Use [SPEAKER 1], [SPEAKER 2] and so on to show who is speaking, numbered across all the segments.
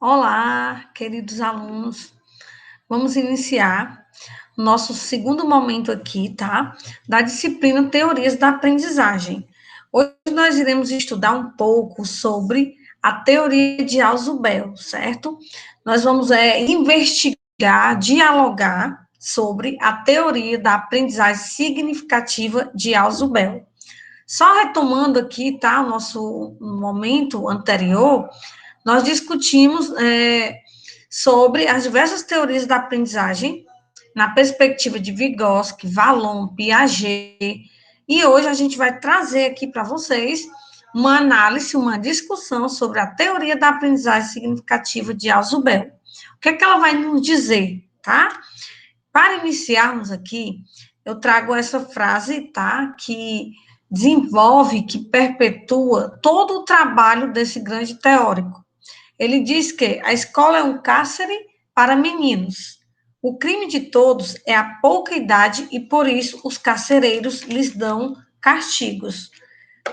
[SPEAKER 1] Olá, queridos alunos. Vamos iniciar o nosso segundo momento aqui, tá? Da disciplina Teorias da Aprendizagem. Hoje nós iremos estudar um pouco sobre a teoria de Ausubel, certo? Nós vamos investigar, dialogar sobre a teoria da aprendizagem significativa de Ausubel. Só retomando aqui, tá? O nosso momento anterior, nós discutimos sobre as diversas teorias da aprendizagem na perspectiva de Vygotsky, Vallon, Piaget, e hoje a gente vai trazer aqui para vocês uma análise, uma discussão sobre a teoria da aprendizagem significativa de Ausubel. O que é que ela vai nos dizer, tá? Para iniciarmos aqui, eu trago essa frase, tá? Que desenvolve, que perpetua todo o trabalho desse grande teórico. Ele diz que a escola é um cárcere para meninos. O crime de todos é a pouca idade e por isso os carcereiros lhes dão castigos,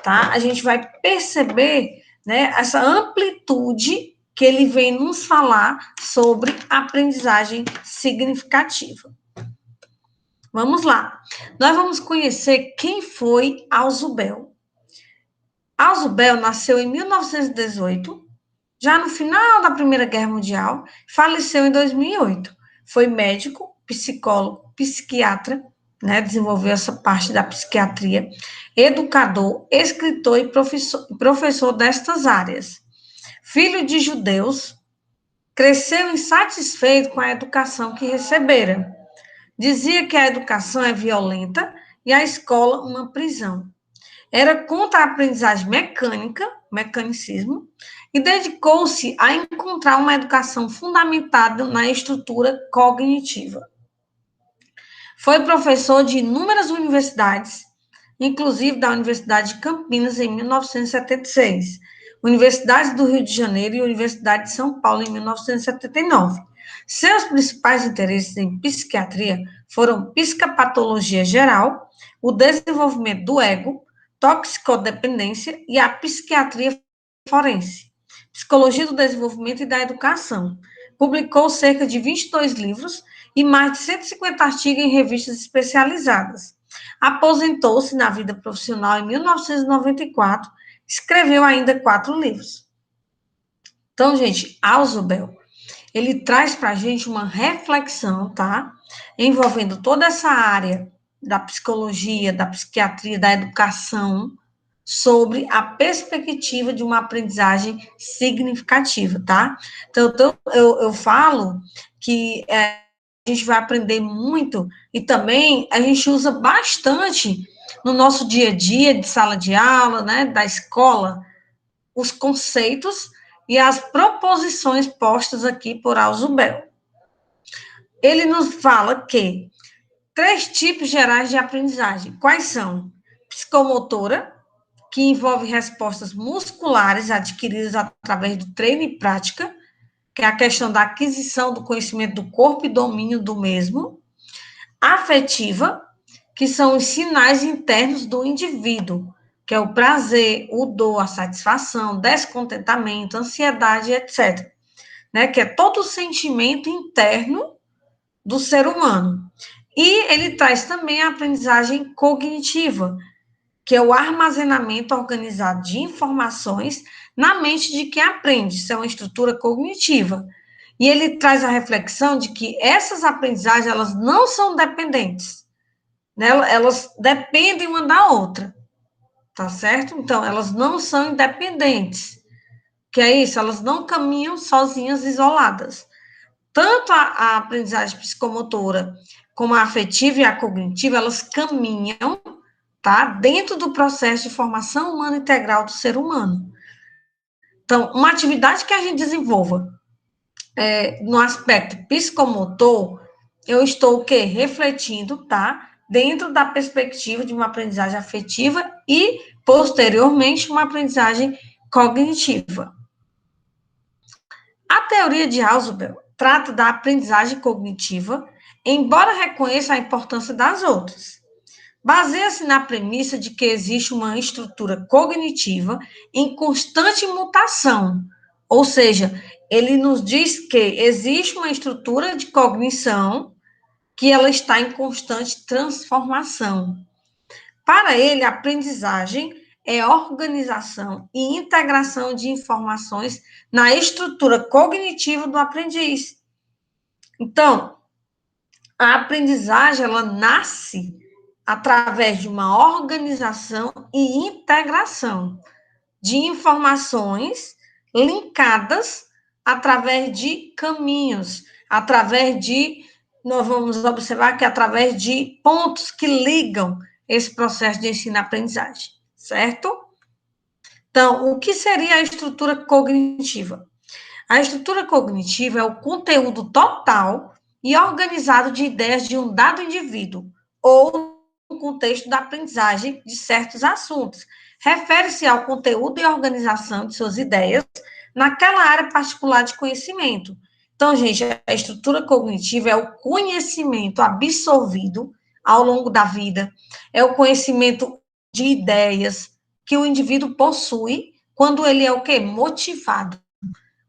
[SPEAKER 1] tá? A gente vai perceber, né, essa amplitude que ele vem nos falar sobre aprendizagem significativa. Vamos lá. Nós vamos conhecer quem foi Ausubel. Ausubel nasceu em 1918, já no final da Primeira Guerra Mundial, faleceu em 2008. Foi médico, psicólogo, psiquiatra, né, desenvolveu essa parte da psiquiatria, educador, escritor e professor destas áreas. Filho de judeus, cresceu insatisfeito com a educação que recebera. Dizia que a educação é violenta e a escola uma prisão. Era contra a aprendizagem mecânica, mecanicismo, e dedicou-se a encontrar uma educação fundamentada na estrutura cognitiva. Foi professor de inúmeras universidades, inclusive da Universidade de Campinas em 1976, Universidade do Rio de Janeiro e Universidade de São Paulo em 1979. Seus principais interesses em psiquiatria foram psicopatologia geral, o desenvolvimento do ego, toxicodependência e a psiquiatria forense, psicologia do desenvolvimento e da educação. Publicou cerca de 22 livros e mais de 150 artigos em revistas especializadas. Aposentou-se na vida profissional em 1994, escreveu ainda 4 livros. Então, gente, Ausubel, ele traz para a gente uma reflexão, tá? Envolvendo toda essa área da psicologia, da psiquiatria, da educação, sobre a perspectiva de uma aprendizagem significativa, tá? Então, eu falo que a gente vai aprender muito e também a gente usa bastante no nosso dia a dia de sala de aula, né, da escola, os conceitos e as proposições postas aqui por Ausubel. Ele nos fala que 3 tipos gerais de aprendizagem. Quais são? Psicomotora, que envolve respostas musculares adquiridas através do treino e prática, que é a questão da aquisição do conhecimento do corpo e domínio do mesmo. Afetiva, que são os sinais internos do indivíduo, que é o prazer, o dor, a satisfação, descontentamento, ansiedade, etc. Né? Que é todo o sentimento interno do ser humano. E ele traz também a aprendizagem cognitiva, que é o armazenamento organizado de informações na mente de quem aprende. Isso é uma estrutura cognitiva. E ele traz a reflexão de que essas aprendizagens, elas não são dependentes, né? Elas dependem uma da outra, tá certo? Então, elas não são independentes, que é isso, elas não caminham sozinhas, isoladas. Tanto a aprendizagem psicomotora como a afetiva e a cognitiva, elas caminham, tá, dentro do processo de formação humana integral do ser humano. Então, uma atividade que a gente desenvolva no aspecto psicomotor, eu estou o quê? Refletindo, tá? Dentro da perspectiva de uma aprendizagem afetiva e, posteriormente, uma aprendizagem cognitiva. A teoria de Ausubel trata da aprendizagem cognitiva, embora reconheça a importância das outras. Baseia-se na premissa de que existe uma estrutura cognitiva em constante mutação, ou seja, ele nos diz que existe uma estrutura de cognição que ela está em constante transformação. Para ele, a aprendizagem é organização e integração de informações na estrutura cognitiva do aprendiz. Então, a aprendizagem ela nasce através de uma organização e integração de informações linkadas através de caminhos, através de, nós vamos observar que através de pontos que ligam esse processo de ensino-aprendizagem, certo? Então, o que seria a estrutura cognitiva? A estrutura cognitiva é o conteúdo total e organizado de ideias de um dado indivíduo ou no contexto da aprendizagem de certos assuntos. Refere-se ao conteúdo e organização de suas ideias naquela área particular de conhecimento. Então, gente, a estrutura cognitiva é o conhecimento absorvido ao longo da vida, é o conhecimento de ideias que o indivíduo possui quando ele é o quê? Motivado,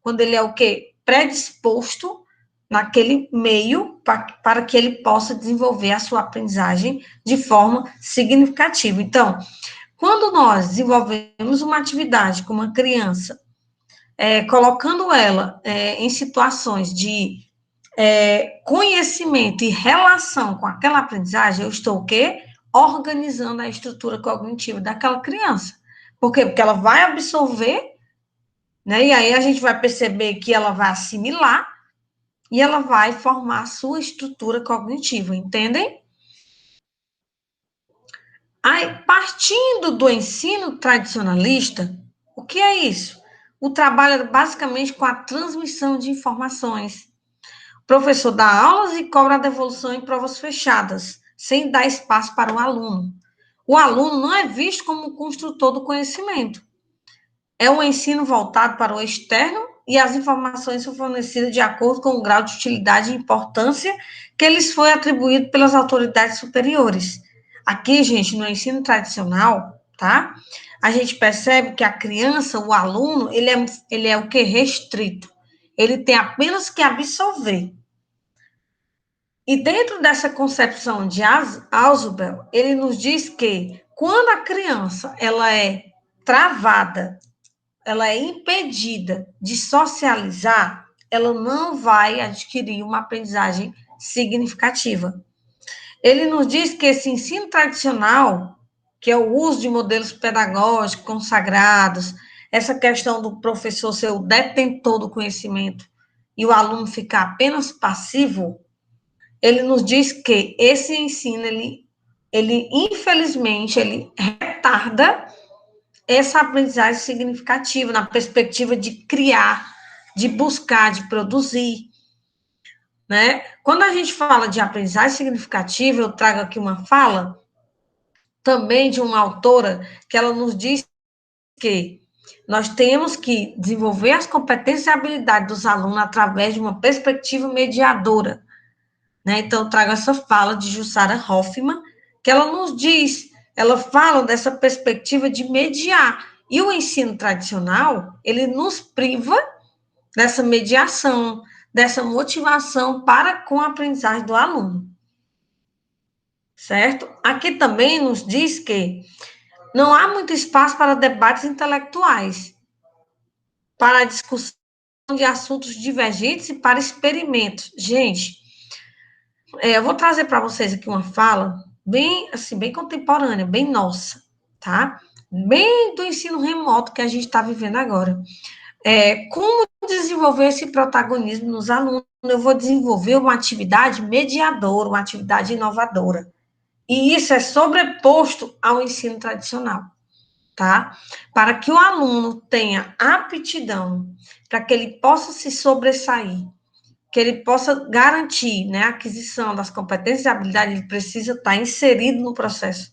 [SPEAKER 1] quando ele é o quê? Predisposto naquele meio para que ele possa desenvolver a sua aprendizagem de forma significativa. Então, quando nós desenvolvemos uma atividade com uma criança, colocando ela em situações de conhecimento e relação com aquela aprendizagem, eu estou o quê? Organizando a estrutura cognitiva daquela criança. Por quê? Porque ela vai absorver, né? E aí a gente vai perceber que ela vai assimilar e ela vai formar a sua estrutura cognitiva, entendem? Aí, partindo do ensino tradicionalista, o que é isso? O trabalho é basicamente com a transmissão de informações. O professor dá aulas e cobra a devolução em provas fechadas, sem dar espaço para o aluno. O aluno não é visto como construtor do conhecimento. É um ensino voltado para o externo e as informações são fornecidas de acordo com o grau de utilidade e importância que lhes foi atribuído pelas autoridades superiores. Aqui, gente, no ensino tradicional, tá? A gente percebe que a criança, o aluno, ele é o que? Restrito. Ele tem apenas que absorver. E dentro dessa concepção de Ausubel, ele nos diz que quando a criança ela é travada, ela é impedida de socializar, ela não vai adquirir uma aprendizagem significativa. Ele nos diz que esse ensino tradicional, que é o uso de modelos pedagógicos consagrados, essa questão do professor ser o detentor do conhecimento e o aluno ficar apenas passivo, ele nos diz que esse ensino, ele infelizmente, ele retarda essa aprendizagem significativa, na perspectiva de criar, de buscar, de produzir, né? Quando a gente fala de aprendizagem significativa, eu trago aqui uma fala também de uma autora que ela nos diz que nós temos que desenvolver as competências e habilidades dos alunos através de uma perspectiva mediadora, né? Então, eu trago essa fala de Jussara Hoffmann, que ela nos diz, ela fala dessa perspectiva de mediar. E o ensino tradicional, ele nos priva dessa mediação, dessa motivação para com a aprendizagem do aluno. Certo? Aqui também nos diz que não há muito espaço para debates intelectuais, para a discussão de assuntos divergentes e para experimentos. Gente, eu vou trazer para vocês aqui uma fala bem, assim, bem contemporânea, bem nossa, tá? Bem do ensino remoto que a gente está vivendo agora. Como desenvolver esse protagonismo nos alunos? Eu vou desenvolver uma atividade mediadora, uma atividade inovadora. E isso é sobreposto ao ensino tradicional, tá? Para que o aluno tenha aptidão, para que ele possa se sobressair, que ele possa garantir, né, a aquisição das competências e habilidades, ele precisa estar inserido no processo.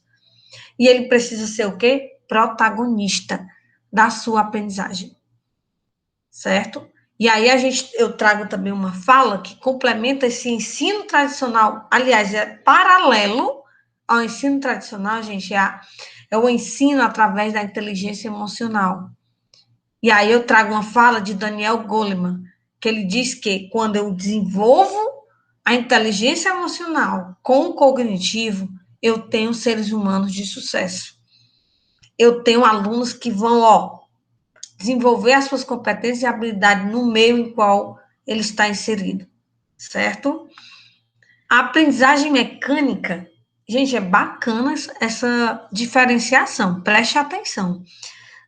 [SPEAKER 1] E ele precisa ser o quê? Protagonista da sua aprendizagem. Certo? E aí eu trago também uma fala que complementa esse ensino tradicional, aliás, é paralelo ao ensino tradicional, gente, é o ensino através da inteligência emocional. E aí eu trago uma fala de Daniel Goleman, que ele diz que quando eu desenvolvo a inteligência emocional com o cognitivo, eu tenho seres humanos de sucesso. Eu tenho alunos que vão, desenvolver as suas competências e habilidades no meio em qual ele está inserido, certo? A aprendizagem mecânica, gente, é bacana essa diferenciação, preste atenção.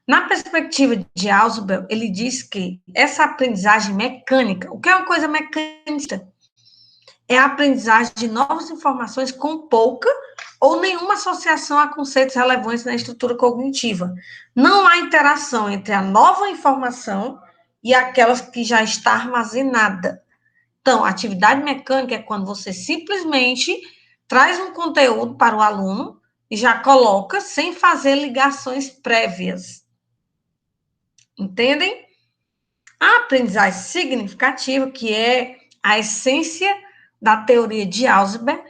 [SPEAKER 1] Na perspectiva de Ausubel, ele diz que essa aprendizagem mecânica, o que é uma coisa mecânica? É a aprendizagem de novas informações com pouca ou nenhuma associação a conceitos relevantes na estrutura cognitiva. Não há interação entre a nova informação e aquelas que já está armazenada. Então, a atividade mecânica é quando você simplesmente traz um conteúdo para o aluno e já coloca sem fazer ligações prévias. Entendem? A aprendizagem significativa, que é a essência da teoria de Ausubel,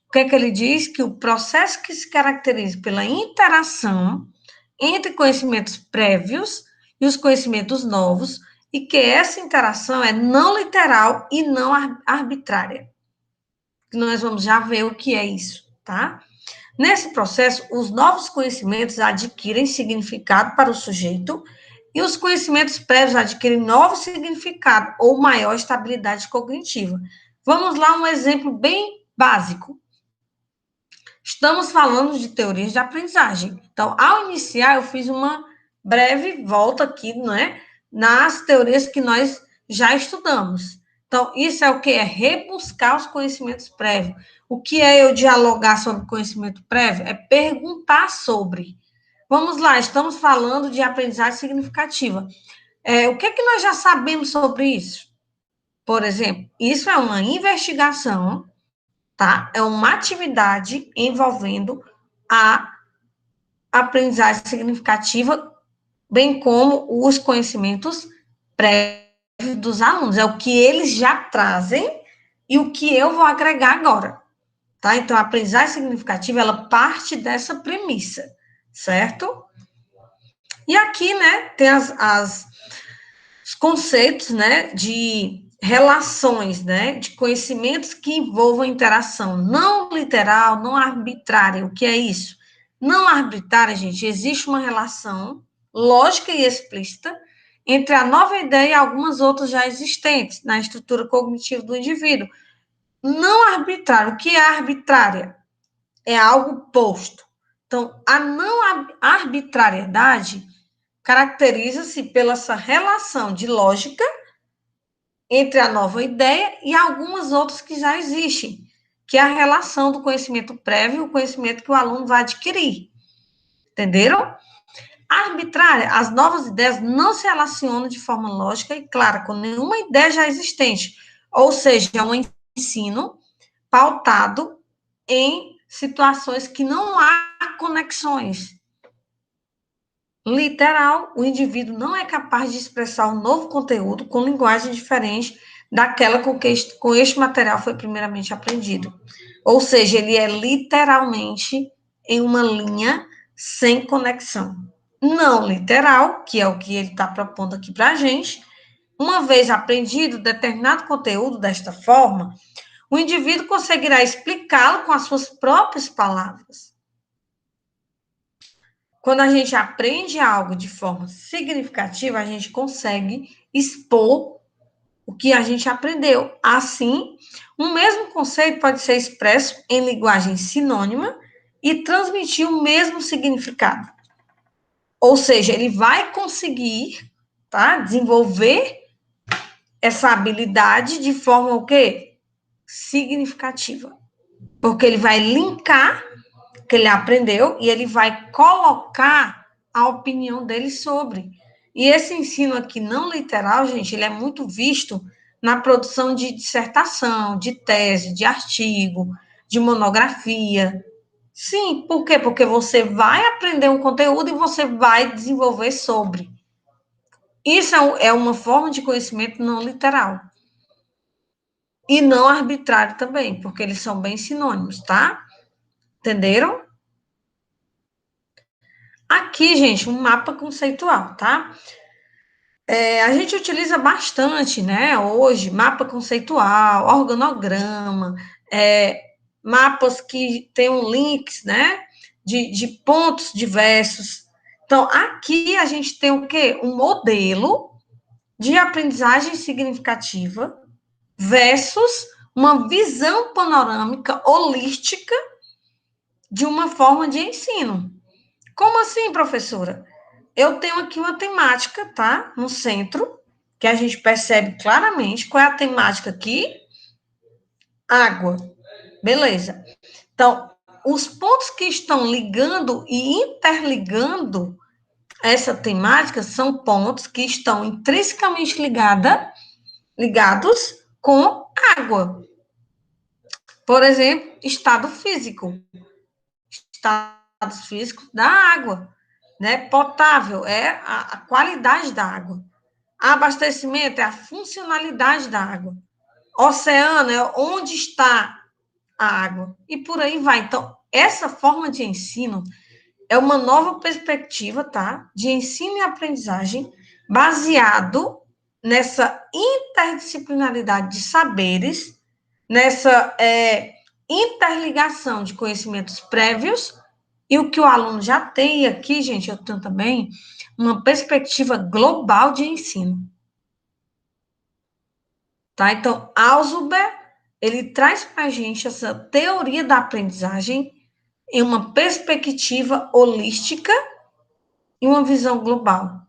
[SPEAKER 1] o que é que ele diz? Que o processo que se caracteriza pela interação entre conhecimentos prévios e os conhecimentos novos, e que essa interação é não literal e não arbitrária. Nós vamos já ver o que é isso, tá? Nesse processo, os novos conhecimentos adquirem significado para o sujeito e os conhecimentos prévios adquirem novo significado ou maior estabilidade cognitiva. Vamos lá, um exemplo bem básico. Estamos falando de teorias de aprendizagem. Então, ao iniciar, eu fiz uma breve volta aqui, não é? Nas teorias que nós já estudamos. Então, isso é o que? É rebuscar os conhecimentos prévios. O que é eu dialogar sobre conhecimento prévio? É perguntar sobre. Vamos lá, estamos falando de aprendizagem significativa. O que é que nós já sabemos sobre isso? Por exemplo, isso é uma investigação, tá? É uma atividade envolvendo a aprendizagem significativa, bem como os conhecimentos prévios dos alunos. É o que eles já trazem e o que eu vou agregar agora, tá? Então, a aprendizagem significativa, ela parte dessa premissa, certo? E aqui, né, tem os conceitos, né, de relações, né, de conhecimentos que envolvam interação não literal, não arbitrária. O que é isso? Não arbitrária, gente, existe uma relação lógica e explícita entre a nova ideia e algumas outras já existentes na estrutura cognitiva do indivíduo. Não arbitrária. O que é arbitrária? É algo posto. Então, a não arbitrariedade caracteriza-se pela essa relação de lógica entre a nova ideia e algumas outras que já existem, que é a relação do conhecimento prévio e o conhecimento que o aluno vai adquirir. Entenderam? Arbitrária, as novas ideias não se relacionam de forma lógica e clara com nenhuma ideia já existente, ou seja, é um ensino pautado em situações que não há conexões. Literal, o indivíduo não é capaz de expressar um novo conteúdo com linguagem diferente daquela com este material foi primeiramente aprendido. Ou seja, ele é literalmente em uma linha sem conexão. Não literal, que é o que ele está propondo aqui para a gente. Uma vez aprendido determinado conteúdo desta forma, o indivíduo conseguirá explicá-lo com as suas próprias palavras. Quando a gente aprende algo de forma significativa, a gente consegue expor o que a gente aprendeu. Assim, um mesmo conceito pode ser expresso em linguagem sinônima e transmitir o mesmo significado. Ou seja, ele vai conseguir, tá, desenvolver essa habilidade de forma o quê? Significativa. Porque ele vai linkar que ele aprendeu e ele vai colocar a opinião dele sobre. E esse ensino aqui não literal, gente, ele é muito visto na produção de dissertação, de tese, de artigo, de monografia. Sim, por quê? Porque você vai aprender um conteúdo e você vai desenvolver sobre. Isso é uma forma de conhecimento não literal. E não arbitrário também, porque eles são bem sinônimos, tá? Entenderam? Aqui, gente, um mapa conceitual, tá? A gente utiliza bastante, né, hoje, mapa conceitual, organograma, é, mapas que tenham links, né, de pontos diversos. Então, aqui a gente tem o quê? Um modelo de aprendizagem significativa versus uma visão panorâmica holística de uma forma de ensino. Como assim, professora? Eu tenho aqui uma temática, tá? No centro, que a gente percebe claramente. Qual é a temática aqui? Água. Beleza. Então, os pontos que estão ligando e interligando essa temática são pontos que estão intrinsecamente ligados com água. Por exemplo, estado físico. Estados físicos da água, né? Potável é a qualidade da água. Abastecimento é a funcionalidade da água. Oceano é onde está a água. E por aí vai. Então, essa forma de ensino é uma nova perspectiva, tá? De ensino e aprendizagem baseado nessa interdisciplinaridade de saberes, nessa interligação de conhecimentos prévios e o que o aluno já tem aqui, gente, eu tenho também uma perspectiva global de ensino. Tá? Então, Alzuber, ele traz para a gente essa teoria da aprendizagem em uma perspectiva holística e uma visão global.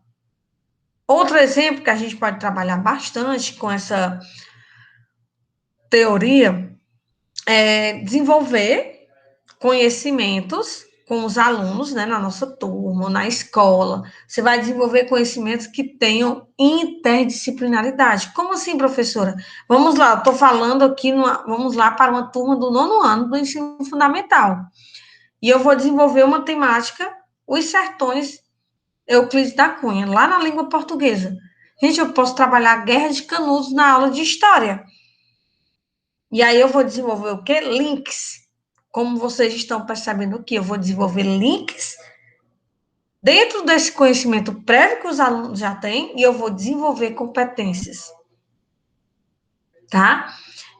[SPEAKER 1] Outro exemplo que a gente pode trabalhar bastante com essa teoria é desenvolver conhecimentos com os alunos, né, na nossa turma, na escola. Você vai desenvolver conhecimentos que tenham interdisciplinaridade. Como assim, professora? Vamos lá, eu estou falando aqui, vamos lá para uma turma do 9º ano do ensino fundamental. E eu vou desenvolver uma temática, os sertões Euclides da Cunha, lá na língua portuguesa. Gente, eu posso trabalhar a Guerra de Canudos na aula de história. E aí eu vou desenvolver o quê? Links. Como vocês estão percebendo aqui, eu vou desenvolver links dentro desse conhecimento prévio que os alunos já têm e eu vou desenvolver competências. Tá?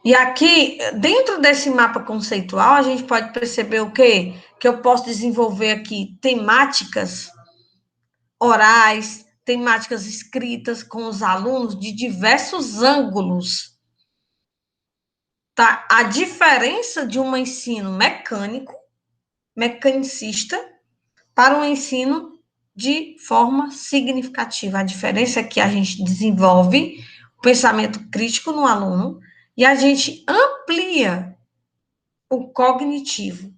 [SPEAKER 1] E aqui, dentro desse mapa conceitual, a gente pode perceber o quê? Que eu posso desenvolver aqui temáticas orais, temáticas escritas com os alunos de diversos ângulos. Tá? A diferença de um ensino mecânico, mecanicista, para um ensino de forma significativa. A diferença é que a gente desenvolve o pensamento crítico no aluno e a gente amplia o cognitivo.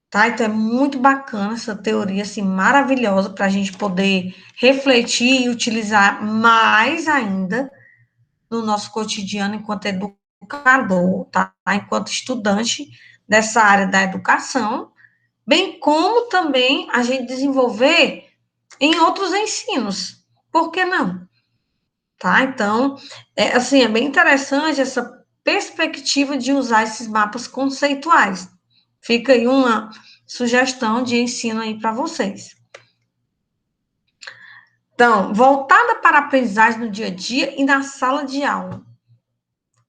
[SPEAKER 1] Tá? Então, é muito bacana essa teoria, assim, maravilhosa para a gente poder refletir e utilizar mais ainda no nosso cotidiano enquanto educador, tá? Enquanto estudante dessa área da educação, bem como também a gente desenvolver em outros ensinos. Por que não? Tá? Então, assim, é bem interessante essa perspectiva de usar esses mapas conceituais. Fica aí uma sugestão de ensino aí para vocês. Então, voltada para a aprendizagem no dia a dia e na sala de aula.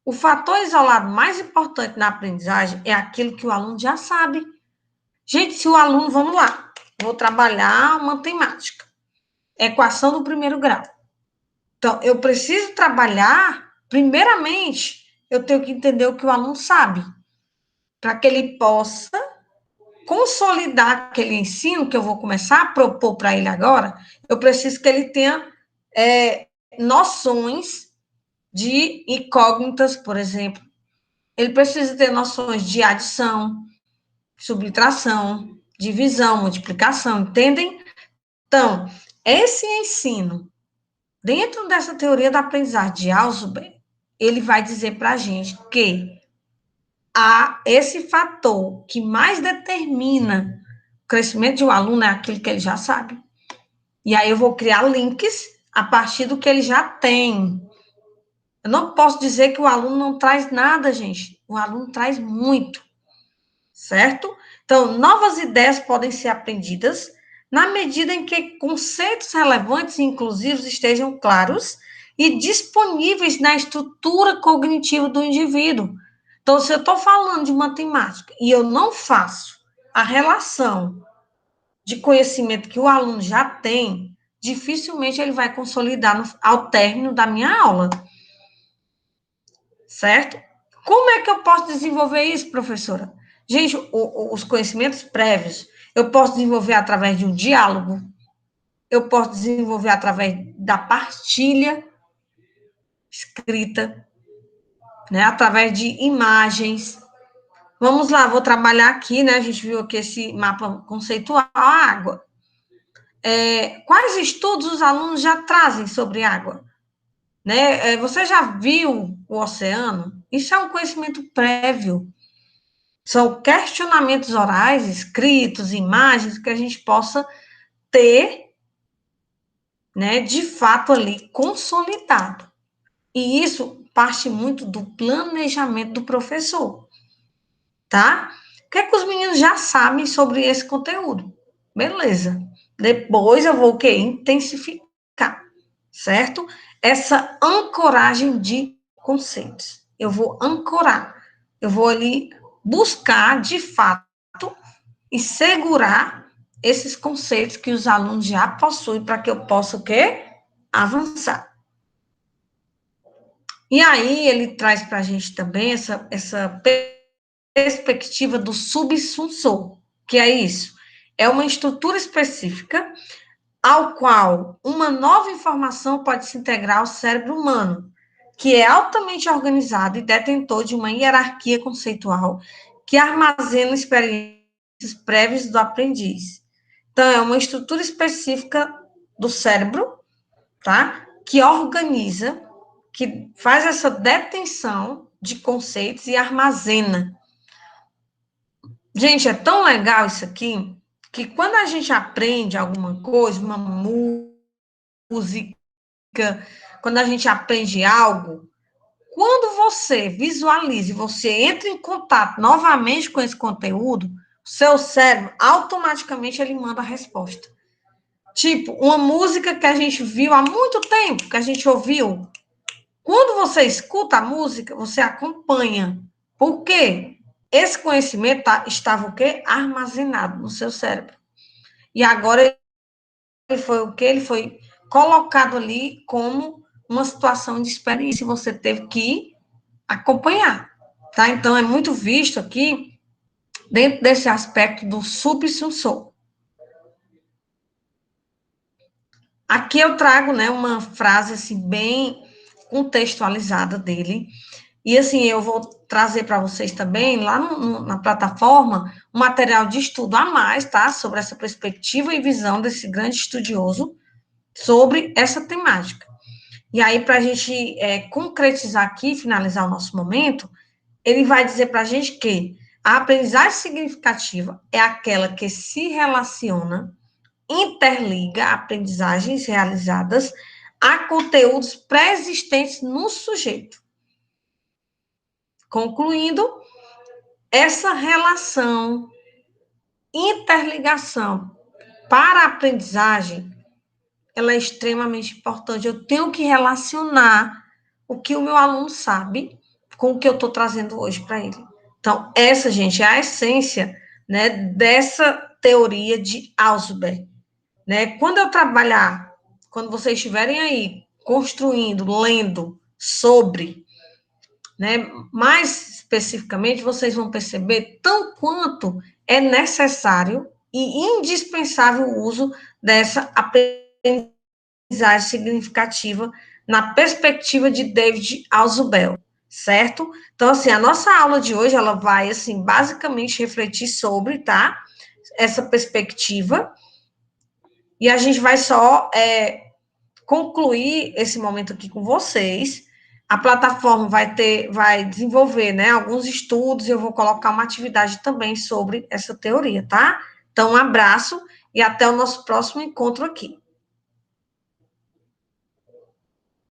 [SPEAKER 1] O fator isolado mais importante na aprendizagem é aquilo que o aluno já sabe. Gente, se o aluno, vamos lá, vou trabalhar uma temática, equação do primeiro grau. Então, eu preciso trabalhar, primeiramente, eu tenho que entender o que o aluno sabe, para que ele possa consolidar aquele ensino que eu vou começar a propor para ele agora. Eu preciso que ele tenha noções de incógnitas, por exemplo. Ele precisa ter noções de adição, subtração, divisão, multiplicação, entendem? Então, esse ensino, dentro dessa teoria da aprendizagem de Alzheimer, ele vai dizer para a gente que esse fator que mais determina o crescimento de um aluno é aquilo que ele já sabe. E aí eu vou criar links a partir do que ele já tem. Eu não posso dizer que o aluno não traz nada, gente. O aluno traz muito, certo? Então, novas ideias podem ser aprendidas na medida em que conceitos relevantes e inclusivos estejam claros e disponíveis na estrutura cognitiva do indivíduo. Então, se eu estou falando de matemática e eu não faço a relação de conhecimento que o aluno já tem, dificilmente ele vai consolidar ao término da minha aula, certo? Como é que eu posso desenvolver isso, professora? Gente, os conhecimentos prévios, eu posso desenvolver através de um diálogo, eu posso desenvolver através da partilha escrita, né, através de imagens. Vamos lá, vou trabalhar aqui, né? A gente viu aqui esse mapa conceitual, a água. Quais estudos os alunos já trazem sobre água? Né? Você já viu o oceano? Isso é um conhecimento prévio. São questionamentos orais, escritos, imagens, que a gente possa ter, né, de fato ali, consolidado. E isso parte muito do planejamento do professor, tá? O que é que os meninos já sabem sobre esse conteúdo? Beleza. Depois eu vou o quê? Intensificar, certo? Essa ancoragem de conceitos. Eu vou ancorar. Eu vou ali buscar, de fato, e segurar esses conceitos que os alunos já possuem para que eu possa o quê? Avançar. E aí ele traz para a gente também essa perspectiva do subsunsor, que é isso. É uma estrutura específica ao qual uma nova informação pode se integrar ao cérebro humano, que é altamente organizado e detentor de uma hierarquia conceitual que armazena experiências prévias do aprendiz. Então, é uma estrutura específica do cérebro, tá? Que organiza, que faz essa detenção de conceitos e armazena. Gente, é tão legal isso aqui, que quando a gente aprende alguma coisa, uma música, quando a gente aprende algo, quando você visualiza e você entra em contato novamente com esse conteúdo, o seu cérebro automaticamente ele manda a resposta. Tipo, uma música que a gente viu há muito tempo, que a gente ouviu. Quando você escuta a música, você acompanha. Por quê? Esse conhecimento estava o quê? Armazenado no seu cérebro. E agora ele foi o quê? Ele foi colocado ali como uma situação de experiência. Você teve que acompanhar. Tá? Então, é muito visto aqui, dentro desse aspecto do subsensor. Aqui eu trago, né, uma frase assim bem contextualizada dele. E assim, eu vou trazer para vocês também, lá na plataforma, um material de estudo a mais, tá? Sobre essa perspectiva e visão desse grande estudioso sobre essa temática. E aí, para a gente concretizar aqui, finalizar o nosso momento, ele vai dizer para a gente que a aprendizagem significativa é aquela que se relaciona, interliga aprendizagens realizadas a conteúdos pré-existentes no sujeito. Concluindo, essa relação, interligação para a aprendizagem, ela é extremamente importante. Eu tenho que relacionar o que o meu aluno sabe com o que eu estou trazendo hoje para ele. Então, essa, gente, é a essência, né, dessa teoria de Ausubel. Né? Quando eu trabalhar, quando vocês estiverem aí construindo, lendo sobre, né, mais especificamente, vocês vão perceber tão quanto é necessário e indispensável o uso dessa aprendizagem significativa na perspectiva de David Ausubel, certo? Então, assim, a nossa aula de hoje, ela vai, assim, basicamente refletir sobre, tá? Essa perspectiva, e a gente vai só concluir esse momento aqui com vocês. A plataforma vai desenvolver, né, alguns estudos, e eu vou colocar uma atividade também sobre essa teoria, tá? Então, um abraço e até o nosso próximo encontro aqui.